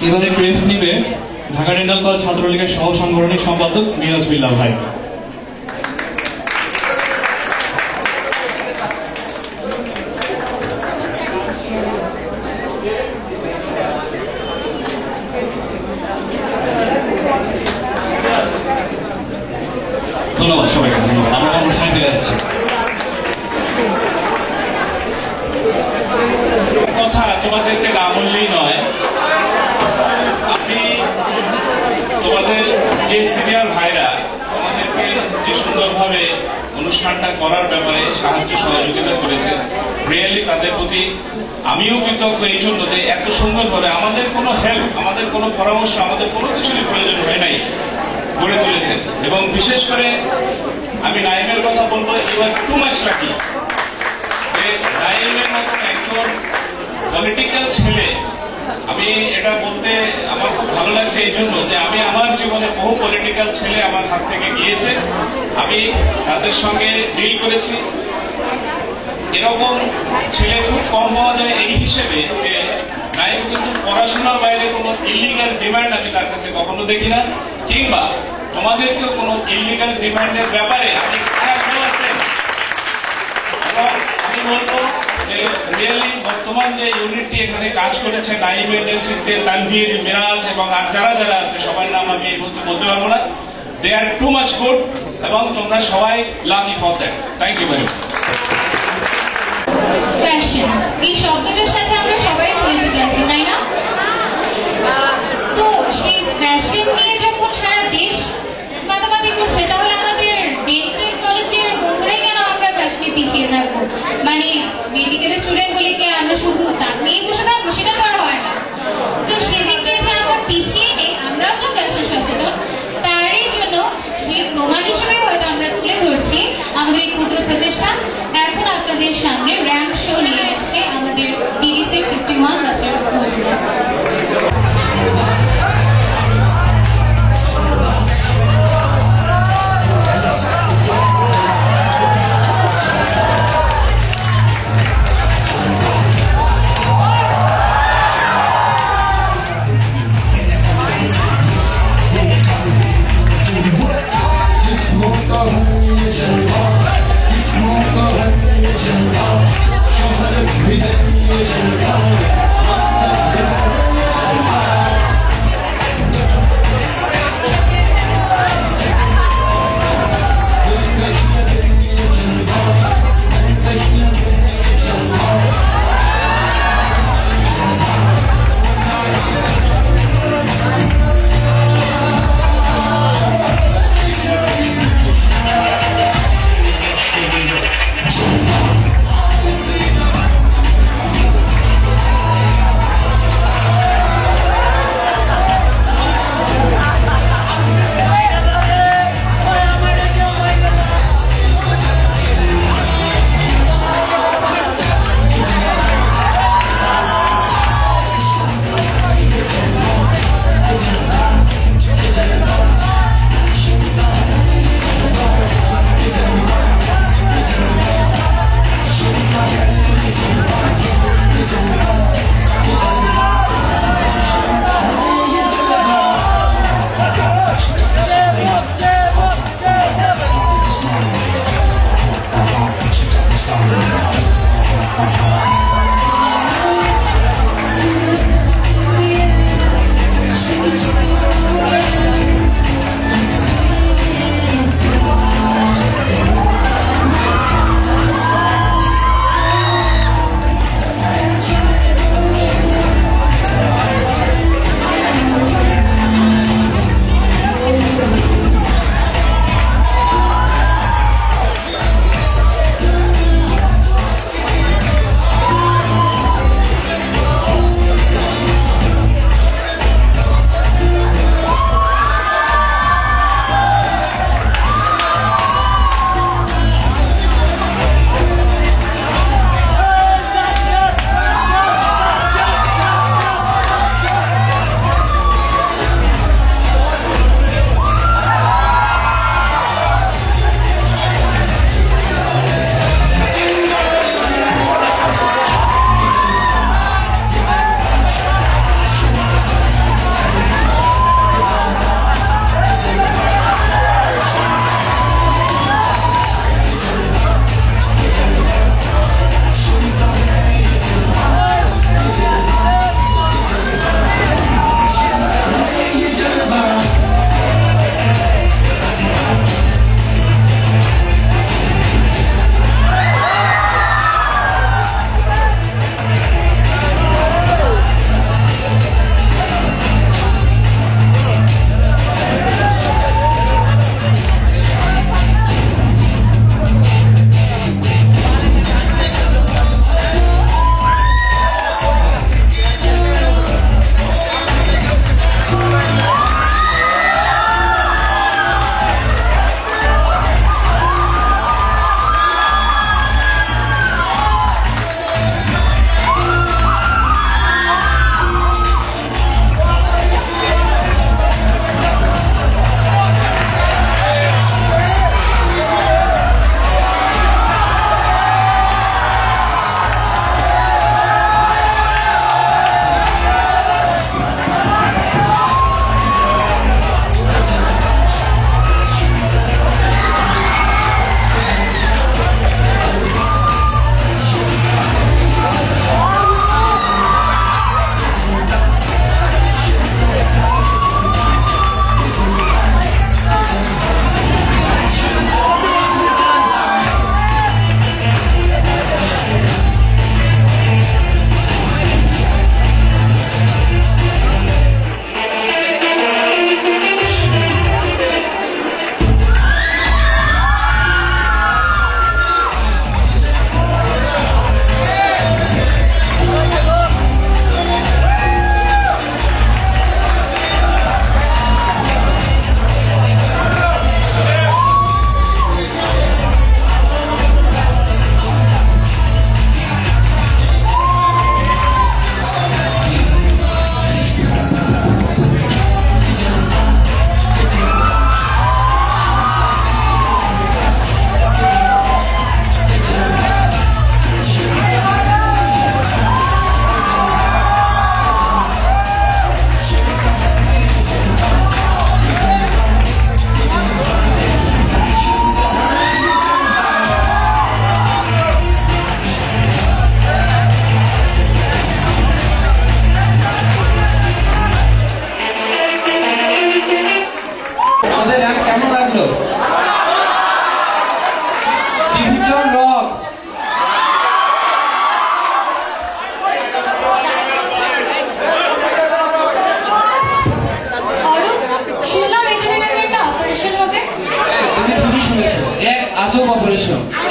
এবারে ক্রেস্ট নিবে Dhaka dental college ছাত্রলীগের সহ সাংগঠনিক সম্পাদক মিরাজ বিল্লাহ ভাই। ধন্যবাদ সবাইকে, ধন্যবাদ। আমরা অনুষ্ঠানে ফিরে যাচ্ছি। কথা তোমাদেরকে না বললেই নয়, আমি তোমাদের যে সিনিয়র ভাইরা তোমাদেরকে যে সুন্দরভাবে অনুষ্ঠানটা করার ব্যাপারে সাহায্য সহযোগিতা করেছে, রিয়েলি তাদের প্রতি আমিও কৃতজ্ঞ এই জন্য যে এত সুন্দরভাবে আমাদের কোনো হেল্প, আমাদের কোনো পরামর্শ, আমাদের কোনো কিছুরই প্রয়োজন হয় নাই, গড়ে তুলেছেন। এবং বিশেষ করে আমি নাইমের কথা বলবো, এবার টু মাচ লাকি যে নাইমের মতন একজন পলিটিক্যাল ছেলে। আমি এটা বলতে আমার খুব ভালো লাগছে এই জন্য যে আমি আমার জীবনে বহু পলিটিক্যাল ছেলে আমার হাত থেকে গিয়েছে, আমি তাদের সঙ্গে ডিল করেছি। এরকম ছেলে খুব কম পাওয়া যায় এই হিসেবে যে নাইম কিন্তু পড়াশোনার বাইরে কোনো ইলিগাল ডিমান্ড আমি তার কাছে কখনো দেখি না, কিংবা তোমাদেরকেও কোনো ইলিগাল ডিমান্ডের ব্যাপারে আমি আমি বলবো যে রিয়েলি বর্তমান যে ইউনিটটি এখানে কাজ করেছে নাইমের নেতৃত্বে, তানভীর, মিরাজ এবং আর যারা যারা আছে সবার নাম আমি এই মুহূর্তে বলতে পারবো না। They are too much good এবং তোমরা সবাই lucky for that. Thank you very much. Fashion এই শব্দটার সাথে আমরা সবাই পরিচিত আছি, তাই না? তো সেই ফ্যাশন নিয়ে যখন সারা দেশ মাতামাতি করছে, তাহলে আমাদের ডেন্টাল কলেজের বন্ধুরাই কেন আমরা ফ্যাশনে পিছিয়ে থাকবো? মানে মেডিকেলের স্টুডেন্ট বলে কি আমরা শুধু তার নিয়ে বসে থাকবো? সেটা তো আর হয় না। তো সেদিক দিয়ে যে আমরা পিছিয়ে নেই, আমরাও তো ফ্যাশন সচেতন, তারই জন্য সেই প্রমাণ হিসেবে হয়তো আমরা তুলে ধরছি আমাদের এই ক্ষুদ্র প্রচেষ্টা। এখন আপনাদের সামনে র্যাম্প শো নিয়ে আসছে আমাদের ডিডিসি 51 বাসের বন্ধুরা।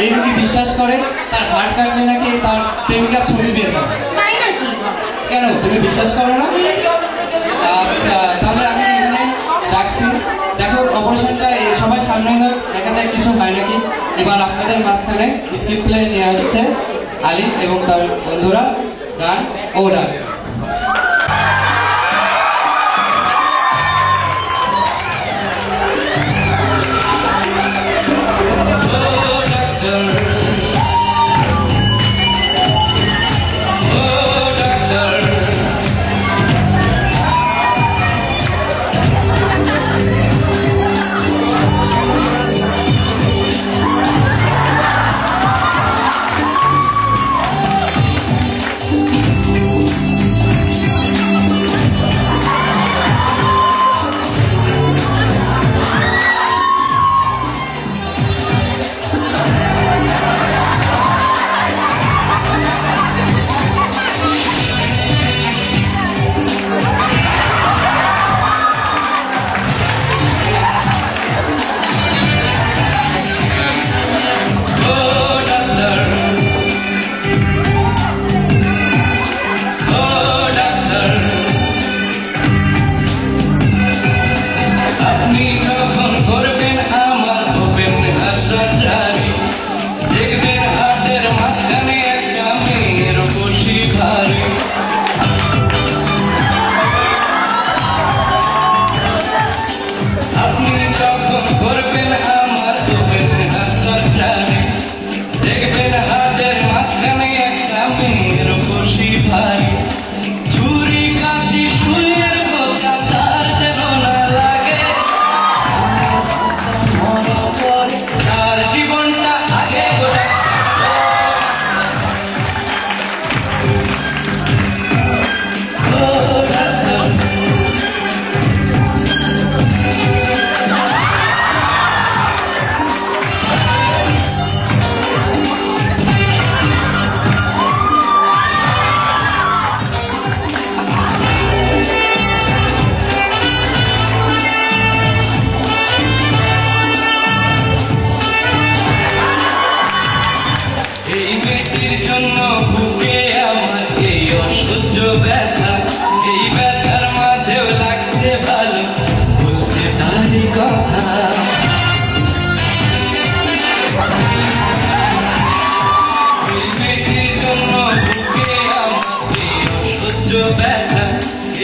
এই রোগী বিশ্বাস করে তার হার্ট কাটলে নাকি তার প্রেমিকার ছবি বের হয়। তাই নাকি? কেন তুমি বিশ্বাস করো না? আচ্ছা, তাহলে আমি এখানে ডাকছি। দেখো অপারেশনটা সবার সামনে হোক, দেখা যায় কিছু হয় নাকি। এবার আপনাদের মাঝখানে স্ক্রিপ্ট প্লে নিয়ে আসছে আলী এবং তার বন্ধুরা, গান ও ডাক।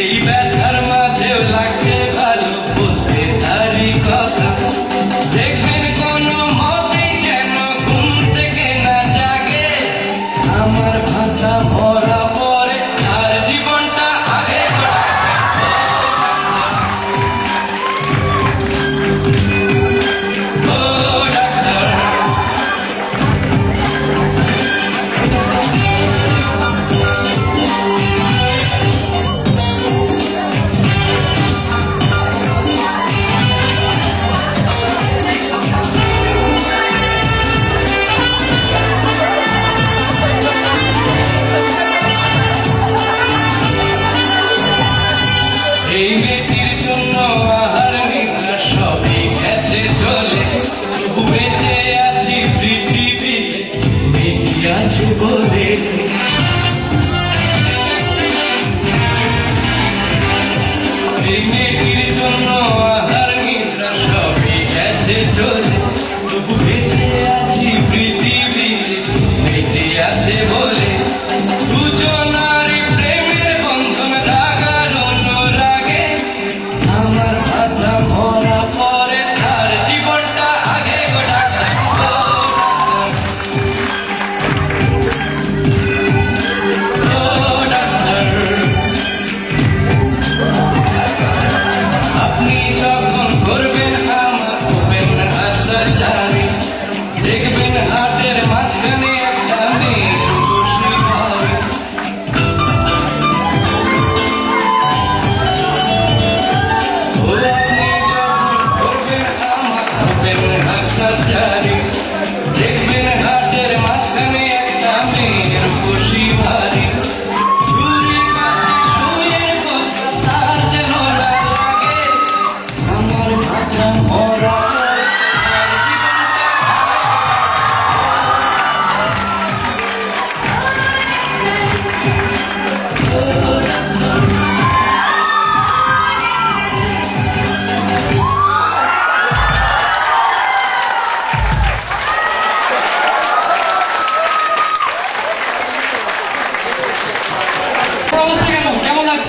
এই ব্যথার মাঝেও লাগছে ভালো বলতে তারি কথা। দেখবেন কোনো মতেই যেন ঘুম থেকে না জাগে, আমার ভাষা ভরা পরে আর জীবনটা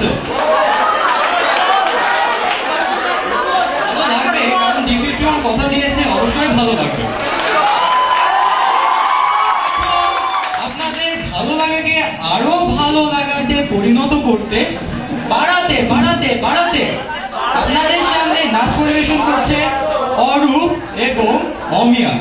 লাগছে? ভালো লাগবে, কারণ D51 কথা দিয়েছে অবশ্যই ভালো লাগবে। আপনাদের ভালো লাগাকে আরো ভালো লাগাতে পরিণত করতে বাড়াতে বাড়াতে বাড়াতে আপনাদের সামনে নাচ পরিবেশন করছে অরূপ এবং অমিয়া।